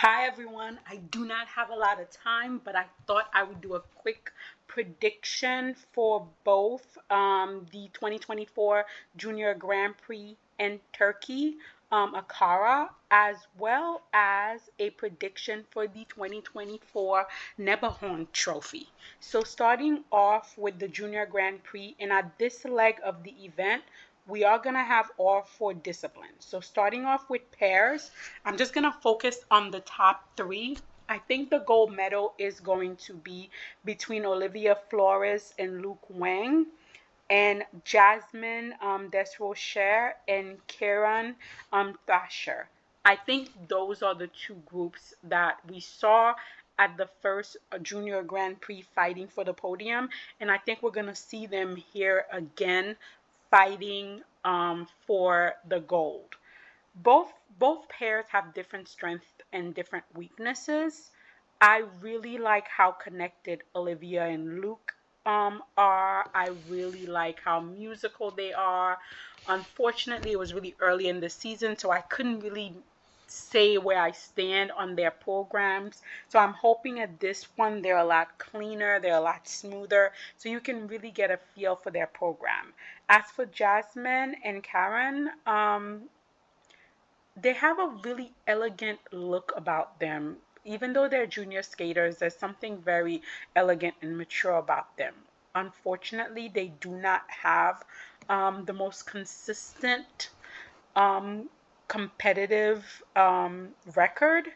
Hi everyone, I do not have a lot of time, but I thought I would do a quick prediction for both the 2024 Junior Grand Prix in Turkey, Ankara, as well as a prediction for the 2024 Nebelhorn Trophy. So starting off with the Junior Grand Prix, and at this leg of the event, we are going to have all four disciplines. So starting off with pairs, I'm just going to focus on the top three. I think the gold medal is going to be between Olivia Flores and Luke Wang, and Jasmine Desrocher and Karen Thrasher. I think those are the two groups that we saw at the first Junior Grand Prix fighting for the podium, and I think we're going to see them here again fighting for the gold. Both pairs have different strengths and different weaknesses. I really like how connected Olivia and Luke are. I really like how musical they are. Unfortunately, it was really early in the season, so I couldn't really say where I stand on their programs. So I'm hoping at this one they're a lot cleaner, they're a lot smoother, so you can really get a feel for their program. As for Jasmine and Karen, they have a really elegant look about them. Even though they're junior skaters, there's something very elegant and mature about them. Unfortunately, they do not have the most consistent um, competitive record.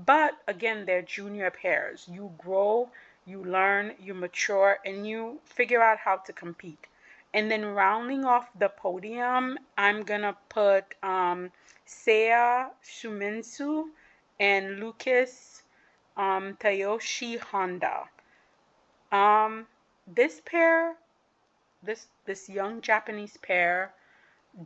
But again, they're junior pairs. You grow, you learn, you mature, and you figure out how to compete. And then rounding off the podium, I'm gonna put Seiya Shumensu and Lucas Tayoshi Honda. Um, this pair, this young Japanese pair,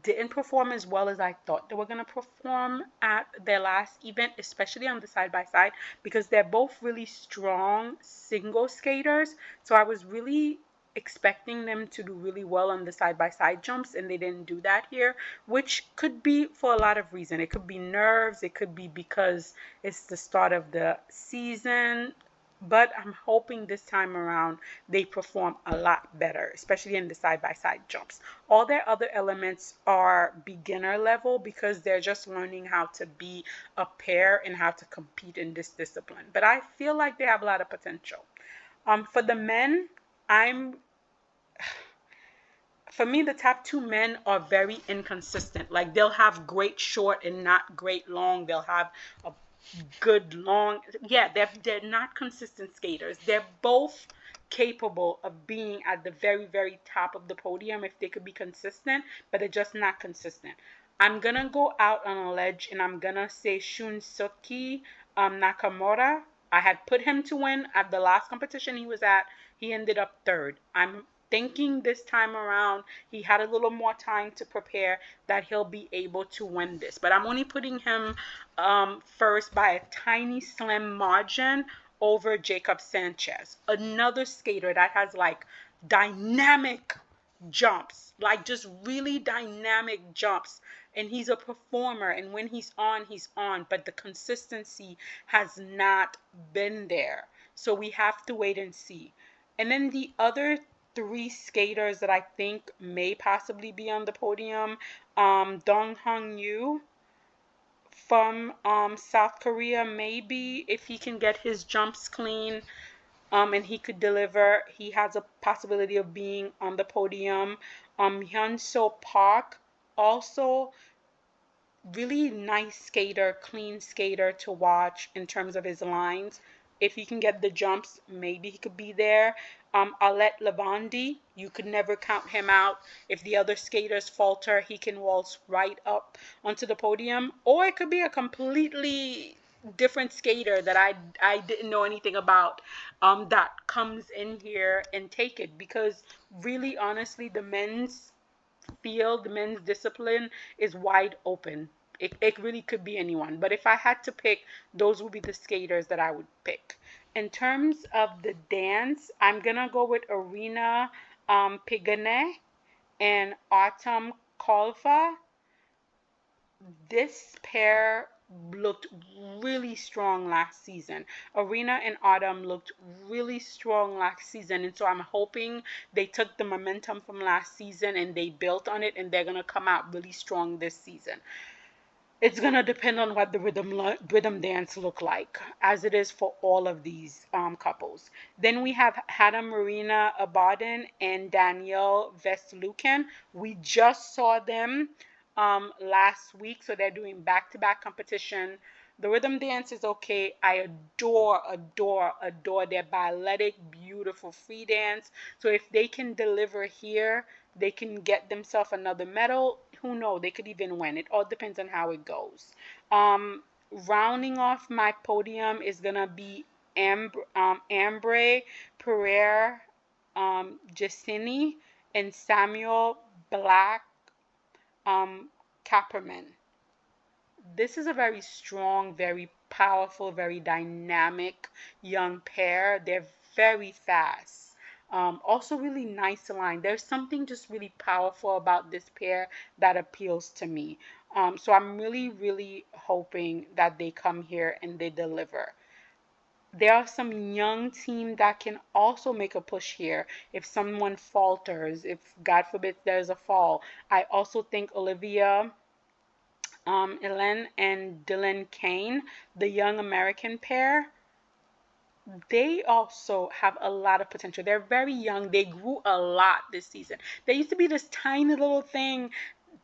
didn't perform as well as I thought they were going to perform at their last event, especially on the side by side, because they're both really strong single skaters. So I was really expecting them to do really well on the side by side jumps, and they didn't do that here, which could be for a lot of reasons. It could be nerves, it could be because it's the start of the season, but I'm hoping this time around they perform a lot better, especially in the side-by-side jumps. All their other elements are beginner level because they're just learning how to be a pair and how to compete in this discipline. But I feel like they have a lot of potential. For the men, I'm for me, the top two men are very inconsistent. Like they'll have great short and not great long. They'll have a good long. Yeah, they're not consistent skaters. They're both capable of being at the very, very top of the podium if they could be consistent, but they're just not consistent. I'm gonna go out on a ledge and I'm gonna say Shunsuke Nakamura. I had put him to win at the last competition he was at. He ended up third. I'm thinking this time around he had a little more time to prepare, that he'll be able to win this. But I'm only putting him first by a tiny slim margin over Jacob Sanchez, another skater that has like dynamic jumps, like just really dynamic jumps. And he's a performer, and when he's on, but the consistency has not been there. So we have to wait and see. And then the other three skaters that I think may possibly be on the podium, Dong Hanyu from South Korea, maybe if he can get his jumps clean, and he could deliver, he has a possibility of being on the podium. Hyunso Park, also really nice skater, clean skater to watch in terms of his lines. If he can get the jumps, maybe he could be there. Alet Levandi, you could never count him out. If the other skaters falter, he can waltz right up onto the podium. Or it could be a completely different skater that I didn't know anything about, that comes in here and take it. Because really, honestly, the men's field, the men's discipline is wide open. It really could be anyone. But if I had to pick, those would be the skaters that I would pick. In terms of the dance, I'm going to go with Arena Pigane and Autumn Kolva. This pair looked really strong last season. Arena and Autumn looked really strong last season, and so I'm hoping they took the momentum from last season and they built on it, and they're gonna come out really strong this season. It's gonna depend on what the rhythm dance look like, as it is for all of these couples. Then we have Hannah Marina Abadan and Danielle Vestluken. We just saw them last week, so they're doing back-to-back competition. The rhythm dance is okay. I adore their balletic, beautiful free dance. So if they can deliver here, they can get themselves another medal. Who knows? They could even win. It all depends on how it goes. Rounding off my podium is gonna be Ambre Pereira, Jacini, and Samuel Black Kapperman. This is a very strong, very powerful, very dynamic young pair. They're very fast. Also really nice line. There's something just really powerful about this pair that appeals to me. So I'm really, really hoping that they come here and they deliver. There are some young team that can also make a push here if someone falters, if God forbid there's a fall. I also think Olivia Ellen and Dylan Kane, the young American pair, they also have a lot of potential. They're very young. They grew a lot this season. They used to be this tiny little thing,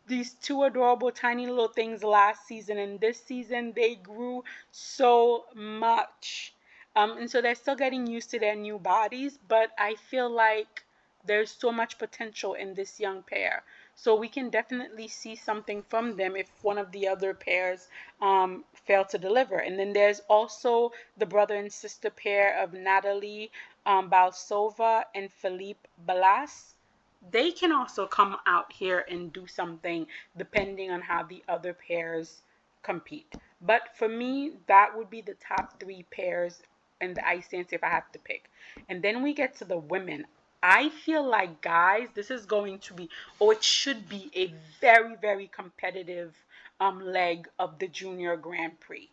these two adorable tiny little things last season, and this season they grew so much. And so they're still getting used to their new bodies, but I feel like there's so much potential in this young pair. So we can definitely see something from them if one of the other pairs fail to deliver. And then there's also the brother and sister pair of Natalie Balsova and Philippe Balas. They can also come out here and do something depending on how the other pairs compete. But for me, that would be the top three pairs in the ice dance if I have to pick. And then we get to the women. I feel like, guys, this is going to be, or it should be, a very, very competitive leg of the Junior Grand Prix.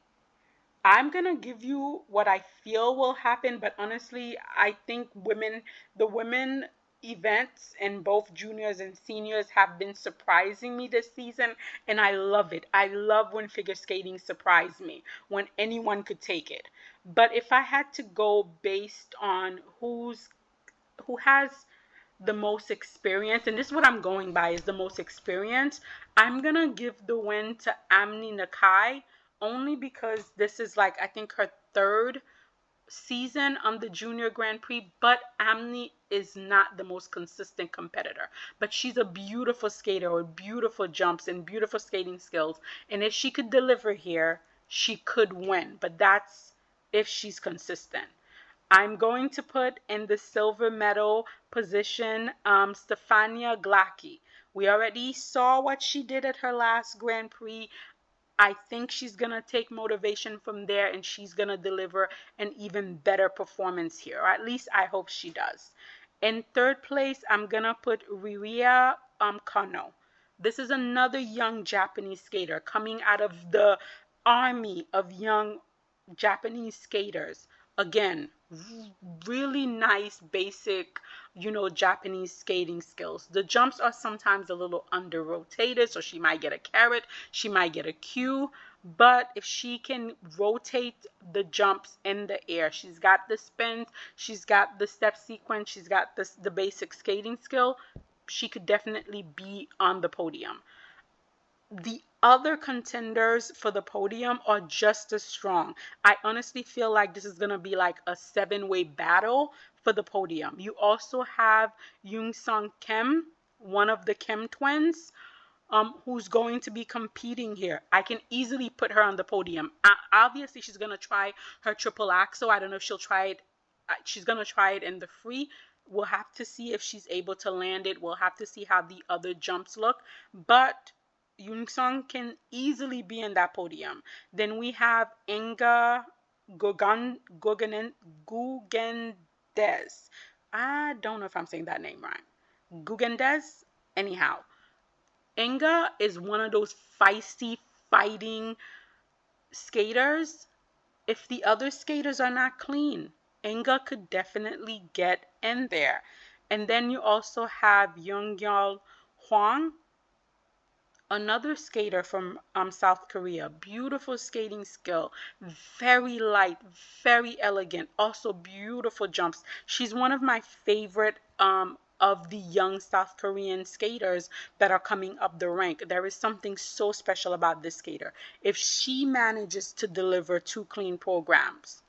I'm gonna give you what I feel will happen, but honestly, I think the women events in both juniors and seniors have been surprising me this season, and I love it. I love when figure skating surprised me, when anyone could take it. But if I had to go based on who has the most experience, and this is what I'm going by, is the most experience, I'm gonna give the win to Amni Nakai, only because this is like, I think, her third season on the Junior Grand Prix, but Amni is not the most consistent competitor. But she's a beautiful skater with beautiful jumps and beautiful skating skills. And if she could deliver here, she could win. But that's if she's consistent. I'm going to put in the silver medal position Stefania Glacki. We already saw what she did at her last Grand Prix. I think she's going to take motivation from there and she's going to deliver an even better performance here. Or at least I hope she does. In third place, I'm going to put Riria Kano. This is another young Japanese skater coming out of the army of young Japanese skaters. Again, really nice basic, Japanese skating skills. The jumps are sometimes a little under rotated, so she might get a carrot, she might get a Q, but if she can rotate the jumps in the air, she's got the spins, she's got the step sequence, she's got the basic skating skill, she could definitely be on the podium. The other contenders for the podium are just as strong. I honestly feel like this is going to be like a seven-way battle for the podium. You also have Young Sung Kim, one of the Kim twins, who's going to be competing here. I can easily put her on the podium. Obviously, she's going to try her triple axel. I don't know if she'll try it. She's going to try it in the free. We'll have to see if she's able to land it. We'll have to see how the other jumps look. But Yoon can easily be in that podium. Then we have Inga Gugendez. I don't know if I'm saying that name right. Gugendez? Anyhow, Inga is one of those feisty, fighting skaters, if the other skaters are not clean, Inga could definitely get in there. And then you also have Yoongyul Hwang, another skater from South Korea. Beautiful skating skill, very light, very elegant, also beautiful jumps. She's one of my favorite of the young South Korean skaters that are coming up the rank. There is something so special about this skater. If she manages to deliver 2 clean programs,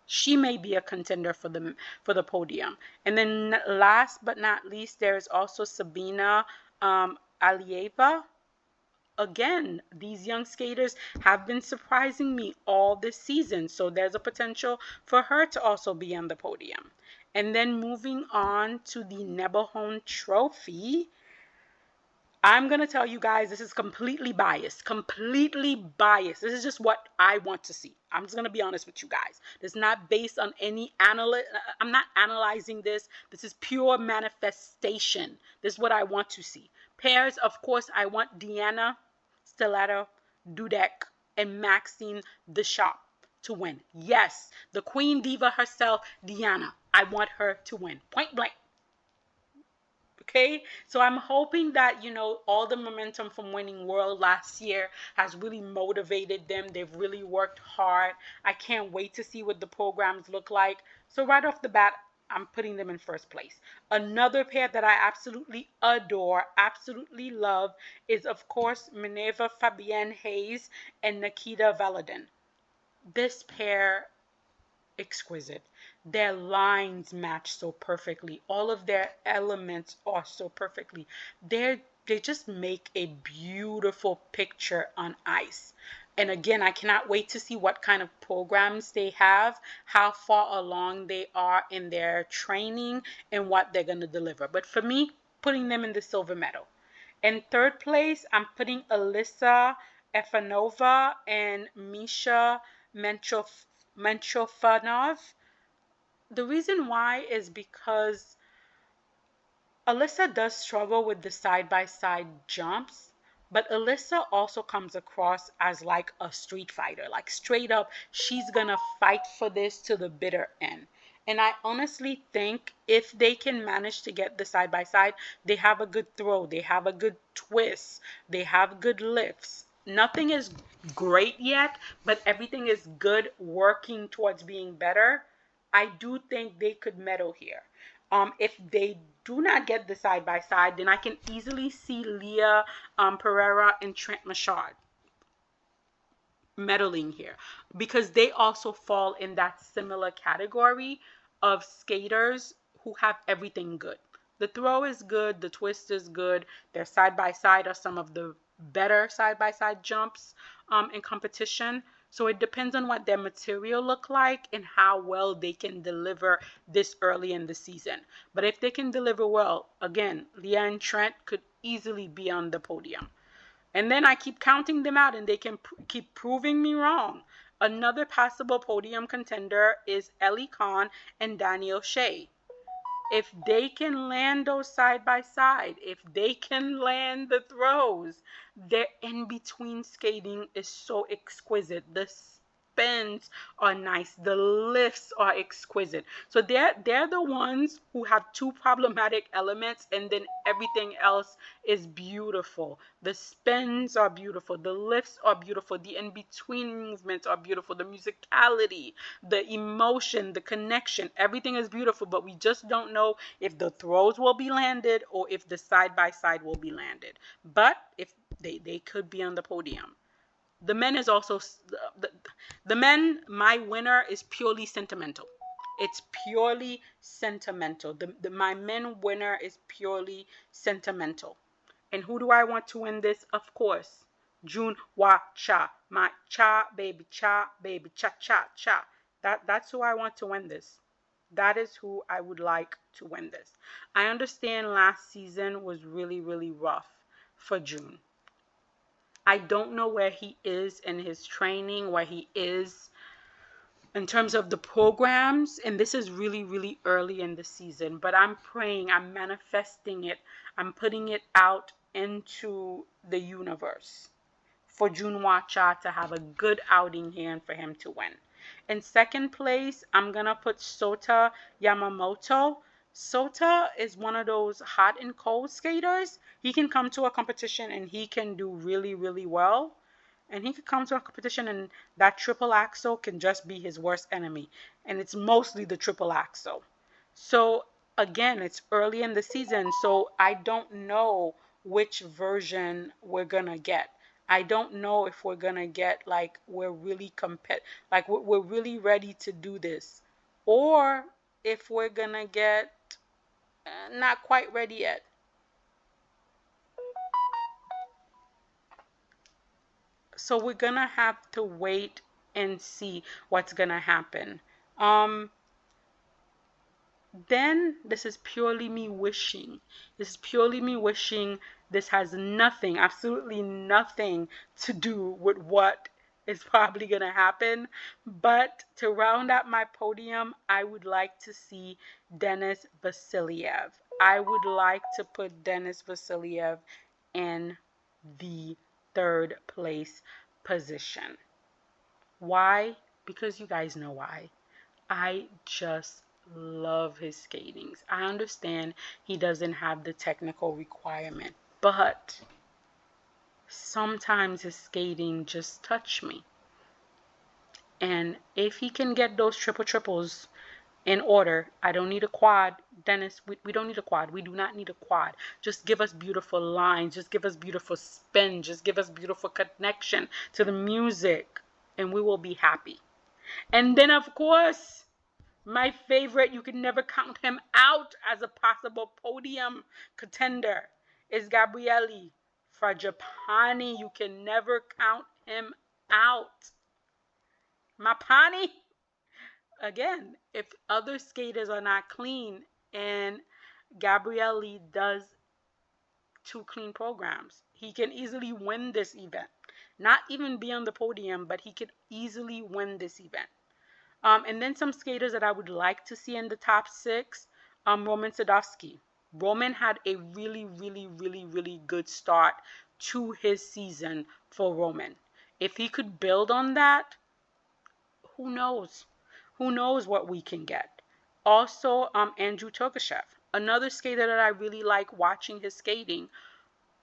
she may be a contender for the podium. And then last but not least, there is also Sabina Alieva. Again, these young skaters have been surprising me all this season, so there's a potential for her to also be on the podium. And then moving on to the Nebelhorn Trophy, I'm going to tell you guys, this is completely biased. Completely biased. This is just what I want to see. I'm just going to be honest with you guys. It's not based on any I'm not analyzing this. This is pure manifestation. This is what I want to see. Pairs, of course, I want Diana Stiletto, Dudek, and Maxine the Shop to win. Yes, the Queen Diva herself, Diana. I want her to win. Point blank. Okay, so I'm hoping that, all the momentum from winning World last year has really motivated them. They've really worked hard. I can't wait to see what the programs look like. So right off the bat, I'm putting them in first place. Another pair that I absolutely adore, absolutely love, is of course Minerva Fabienne Hayes and Nikita Valadin. This pair, exquisite. Their lines match so perfectly. All of their elements are so perfectly. They just make a beautiful picture on ice. And again, I cannot wait to see what kind of programs they have, how far along they are in their training, and what they're going to deliver. But for me, putting them in the silver medal. In third place, I'm putting Alyssa Efanova and Misha Menchofanov. The reason why is because Alyssa does struggle with the side-by-side jumps, but Alyssa also comes across as like a street fighter. Like straight up, she's gonna fight for this to the bitter end. And I honestly think if they can manage to get the side-by-side, they have a good throw, they have a good twist, they have good lifts. Nothing is great yet, but everything is good, working towards being better. I do think they could medal here. If they do not get the side by side, then I can easily see Leah Pereira and Trent Machard medaling here, because they also fall in that similar category of skaters who have everything good. The throw is good, the twist is good, their side by side are some of the better side by side jumps in competition. So it depends on what their material look like and how well they can deliver this early in the season. But if they can deliver well, again, Leah and Trent could easily be on the podium. And then I keep counting them out and they can keep proving me wrong. Another possible podium contender is Ellie Khan and Daniel Shea. If they can land those side by side, if they can land the throws, their in between skating is so exquisite. The spins are nice, the lifts are exquisite. So they're the ones who have 2 problematic elements, and then everything else is beautiful. The spins are beautiful, the lifts are beautiful, the in between movements are beautiful, the musicality, the emotion, the connection, everything is beautiful, but we just don't know if the throws will be landed or if the side by side will be landed. But if they could be on the podium. The men is also the men. My winner is purely sentimental. It's purely sentimental. My men winner is purely sentimental. And who do I want to win this? Of course, Jun Wa Cha. My cha baby, cha cha cha. That's who I want to win this. That is who I would like to win this. I understand last season was really, really rough for June. I don't know where he is in his training, where he is in terms of the programs, and this is really, really early in the season, but I'm praying, I'm manifesting it, I'm putting it out into the universe for Junhwa Cha to have a good outing here and for him to win. In second place, I'm going to put Sota Yamamoto. Sota is one of those hot and cold skaters. He can come to a competition and he can do really, really well. And he could come to a competition and that triple axel can just be his worst enemy. And it's mostly the triple axel. So again, it's early in the season, so I don't know which version we're gonna get. I don't know if we're gonna get like we're really like we're really ready to do this, or if we're gonna get not quite ready yet. So we're gonna have to wait and see what's gonna happen. Then this is purely me wishing. This is purely me wishing. This has nothing, absolutely nothing to do with what is probably going to happen. But to round out my podium, I would like to see Denis Vasiliev. I would like to put Denis Vasiliev in the third place position. Why? Because you guys know why. I just love his skatings. I understand he doesn't have the technical requirement, but sometimes his skating just touch me. And if he can get those triples in order, I don't need a quad. Dennis, we don't need a quad. We do not need a quad. Just give us beautiful lines. Just give us beautiful spin. Just give us beautiful connection to the music, and we will be happy. And then, of course, my favorite, you can never count him out as a possible podium contender, is Gabrieli Fragapani. You can never count him out. Mapani, again, if other skaters are not clean and Gabrieli does 2 clean programs, he can easily win this event. Not even be on the podium, but he could easily win this event. And then some skaters that I would like to see in the top 6, Roman Sadovsky. Roman had a really, really, really, really good start to his season for Roman. If he could build on that, who knows? Who knows what we can get? Also, Andrew Turkashev, another skater that I really like watching his skating.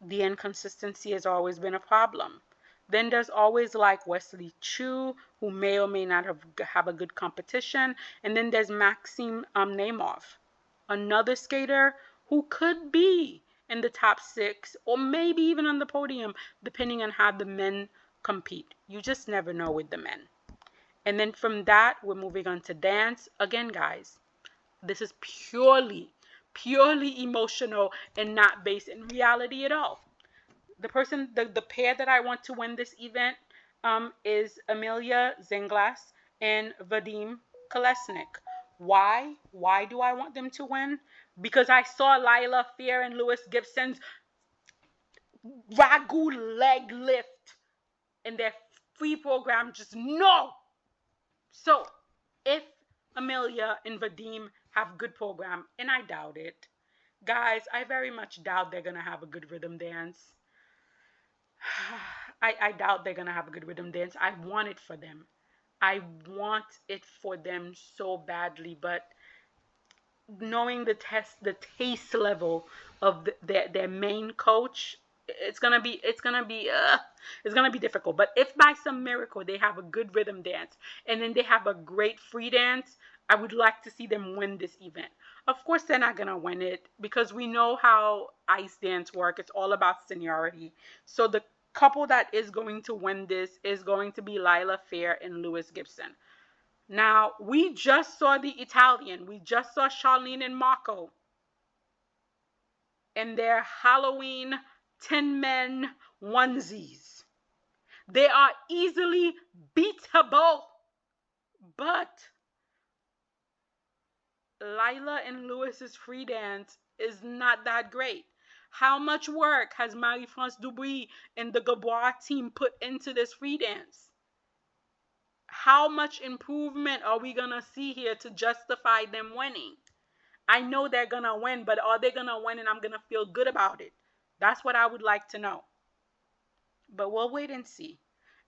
The inconsistency has always been a problem. Then there's always like Wesley Chu, who may or may not have a good competition. And then there's Maxim Nemov, another skater who could be in the top 6 or maybe even on the podium, depending on how the men compete. You just never know with the men. And then from that, we're moving on to dance. Again, guys, this is purely emotional and not based in reality at all. The pair that I want to win this event is Amelia Zenglas and Vadim Kolesnik. Why? Why do I want them to win? Because I saw Lila Fear and Lewis Gibson's ragu leg lift in their free program. Just no. So if Amelia and Vadim have good program, and I doubt it, guys, I very much doubt they're gonna have a good rhythm dance. I doubt they're gonna have a good rhythm dance. I want it for them. I want it for them so badly, but knowing the taste level of their main coach, it's gonna be difficult. But if by some miracle they have a good rhythm dance and then they have a great free dance, I would like to see them win this event. Of course, they're not gonna win it because we know how ice dance work. It's all about seniority. So the couple that is going to win this is going to be Lila Fair and Lewis Gibson. Now, we just saw the Italian. We just saw Charlene and Marco in their Halloween 10 men onesies. They are easily beatable, but Lila and Lewis's free dance is not that great. How much work has Marie-France Dubuis and the Gabois team put into this free dance? How much improvement are we going to see here to justify them winning? I know they're going to win, but are they going to win and I'm going to feel good about it? That's what I would like to know. but we'll wait and see.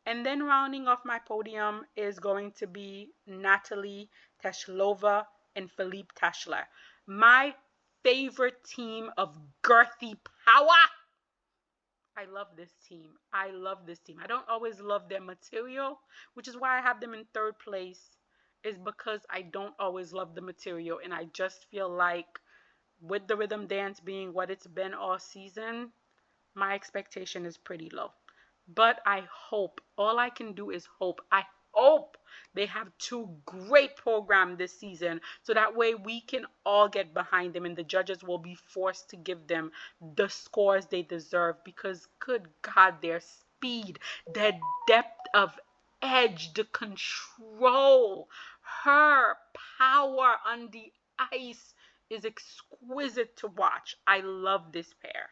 And then rounding off my podium is going to be Natalie Teshlova and Philippe Tashler. My favorite team of girthy power. I love this team. I love this team. I don't always love their material, which is why I have them in third place, is because I don't always love the material. And I just feel like with the rhythm dance being what it's been all season, my expectation is pretty low. But I hope, all I can do is hope. I hope they have two great programs this season so that way we can all get behind them and the judges will be forced to give them the scores they deserve because, good God, their speed, their depth of edge, the control, her power on the ice is exquisite to watch. I love this pair.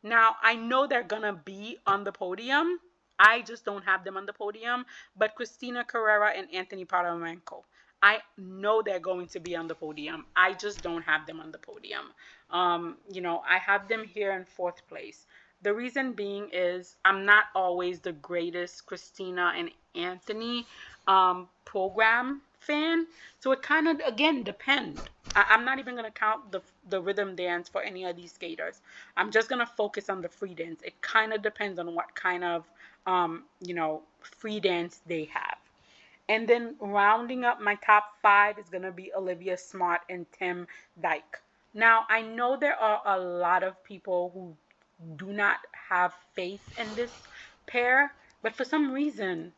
Now, I know they're going to be on the podium. I just don't have them on the podium. But Christina Carrera and Anthony Potamenko, I know they're going to be on the podium. I just don't have them on the podium. I have them here in fourth place. The reason being is I'm not always the greatest Christina and Anthony program fan. So it kind of, again, depends. I'm not even going to count the rhythm dance for any of these skaters. I'm just going to focus on the free dance. It kind of depends on what kind of, free dance they have. And then rounding up my top five is going to be Olivia Smart and Tim Dyke. Now, I know there are a lot of people who do not have faith in this pair, but for some reason,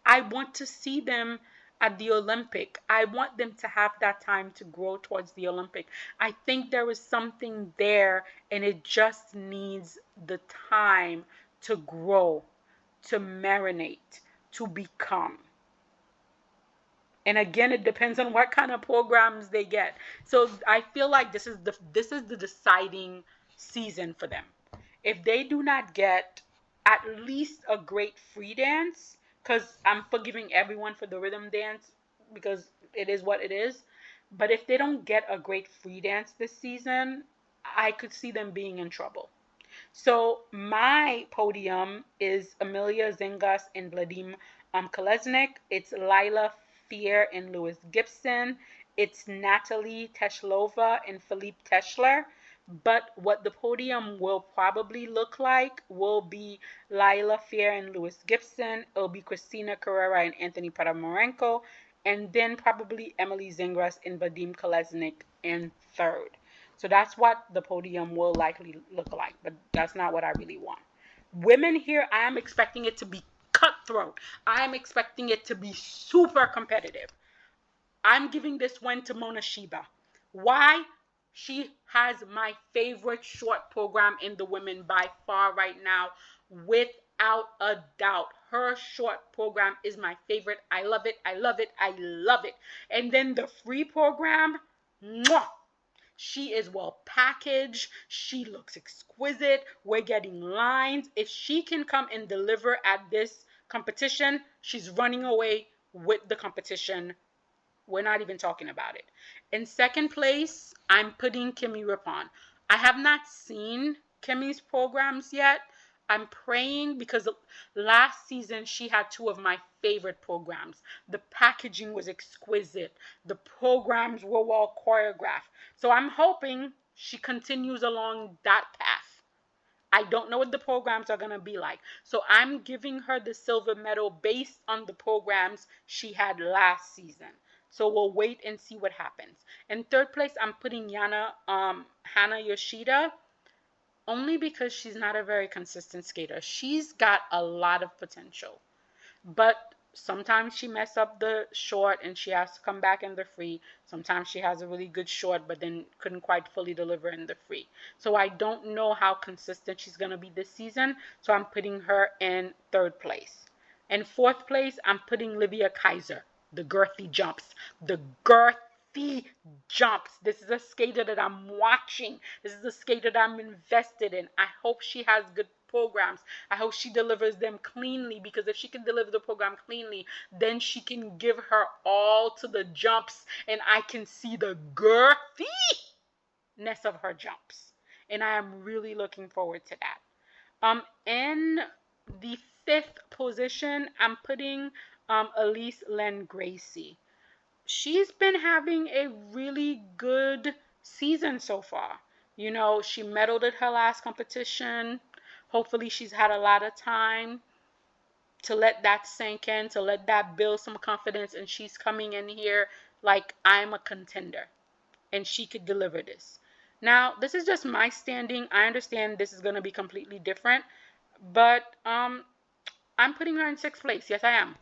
I want to see them at the Olympic. I want them to have that time to grow towards the Olympic. I think there is something there, and it just needs the time to grow, to marinate, to become. And again, it depends on what kind of programs they get. So I feel like this is the deciding season for them. If they do not get at least a great free dance, because I'm forgiving everyone for the rhythm dance because it is what it is. But if they don't get a great free dance this season, I could see them being in trouble. So my podium is Amelia Zingas and Vladim Kolesnik. It's Lila Fear and Lewis Gibson. It's Natalie Teshlova and Philippe Teschler. But what the podium will probably look like will be Lila Fear and Lewis Gibson. It'll be Christina Carrera and Anthony Potamorenko. And then probably Emily Zingras and Vadim Kolesnik in third. So that's what the podium will likely look like, but that's not what I really want. Women here, I am expecting it to be cutthroat. I am expecting it to be super competitive. I'm giving this one to Mona Shiba. Why? She has my favorite short program in the women by far right now, without a doubt. Her short program is my favorite. I love it. I love it. I love it. And then the free program, mwah! She is well packaged. She looks exquisite. We're getting lines. If she can come and deliver at this competition, she's running away with the competition. We're not even talking about it. In second place, I'm putting Kimmy Rippon. I have not seen Kimmy's programs yet. I'm praying because last season she had two of my favorite programs. The packaging was exquisite. The programs were well choreographed. So I'm hoping she continues along that path. I don't know what the programs are going to be like. So I'm giving her the silver medal based on the programs she had last season. So we'll wait and see what happens. In third place, I'm putting Hana Yoshida, only because she's not a very consistent skater. She's got a lot of potential, but sometimes she mess up the short and she has to come back in the free. Sometimes she has a really good short, but then couldn't quite fully deliver in the free. So I don't know how consistent she's going to be this season. So I'm putting her in third place. In fourth place, I'm putting Livia Kaiser, the girthy jumps. The girthy jumps. This is a skater that I'm watching. This is a skater that I'm invested in. I hope she has good programs. I hope she delivers them cleanly, because if she can deliver the program cleanly, then she can give her all to the jumps and I can see the girthiness of her jumps. And I am really looking forward to that. In the 5th position, I'm putting Elise Len Gracie. She's been having a really good season so far. You know, she medaled at her last competition. Hopefully she's had a lot of time to let that sink in, to let that build some confidence, and she's coming in here like, I'm a contender and she could deliver this. Now, this is just my standing. I understand this is going to be completely different, but I'm putting her in 6th place. Yes, I am.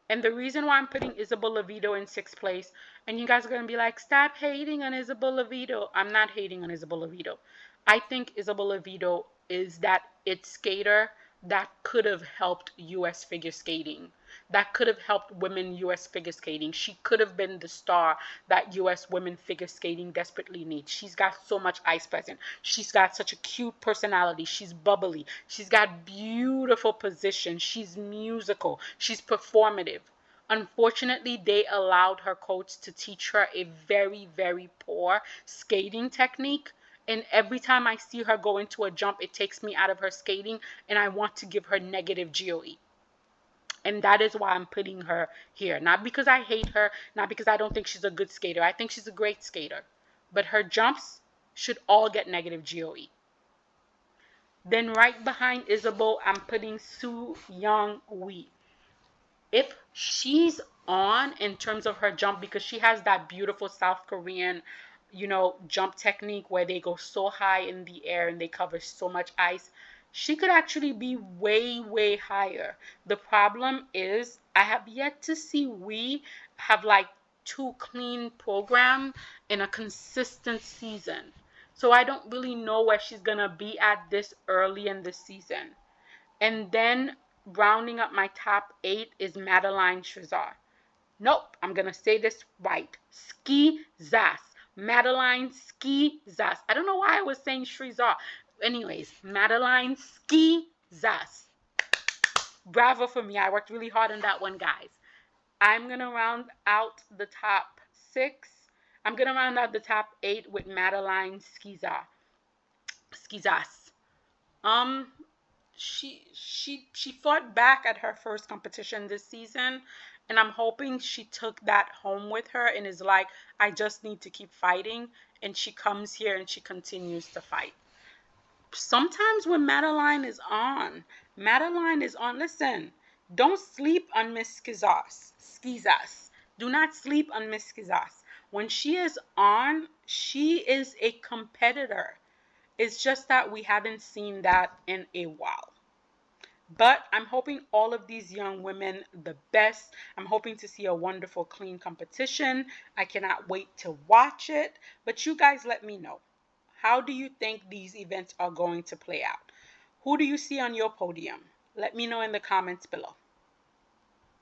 And the reason why I'm putting Isabel Levito in 6th place, and you guys are going to be like, stop hating on Isabel Levito. I'm not hating on Isabel Levito. I think Isabel Levito is that it skater that could have helped U.S. figure skating, that could have helped women U.S. figure skating. She could have been the star that U.S. women figure skating desperately needs. She's got so much ice presence. She's got such a cute personality. She's bubbly. She's got beautiful position. She's musical. She's performative. Unfortunately, they allowed her coach to teach her a very, very poor skating technique. And every time I see her go into a jump, it takes me out of her skating, and I want to give her negative GOE. And that is why I'm putting her here. Not because I hate her, not because I don't think she's a good skater. I think she's a great skater. But her jumps should all get negative GOE. Then right behind Isabel, I'm putting Soo Young Wee. If she's on in terms of her jump, because she has that beautiful South Korean, you know, jump technique where they go so high in the air and they cover so much ice, she could actually be way, way higher. The problem is I have yet to see we have like 2 clean program in a consistent season. So I don't really know where she's gonna be at this early in the season. And then rounding up my top 8 is Madeline Shrizar. Nope, I'm going to say this right. Ski Zas. Madeline Ski Zas. I don't know why I was saying Shrizar. Anyways, Madeline Ski Zas. Bravo for me. I worked really hard on that one, guys. I'm going to round out the top 6. I'm going to round out the top 8 with Madeline Skizas. She fought back at her first competition this season, and I'm hoping she took that home with her and is like, I just need to keep fighting, and she comes here and she continues to fight. Sometimes when Madeline is on, listen, don't sleep on Miss Skizas. Do not sleep on Miss Skizas. When she is on, she is a competitor. It's just that we haven't seen that in a while. But I'm hoping all of these young women the best. I'm hoping to see a wonderful, clean competition. I cannot wait to watch it. But you guys let me know. How do you think these events are going to play out? Who do you see on your podium? Let me know in the comments below.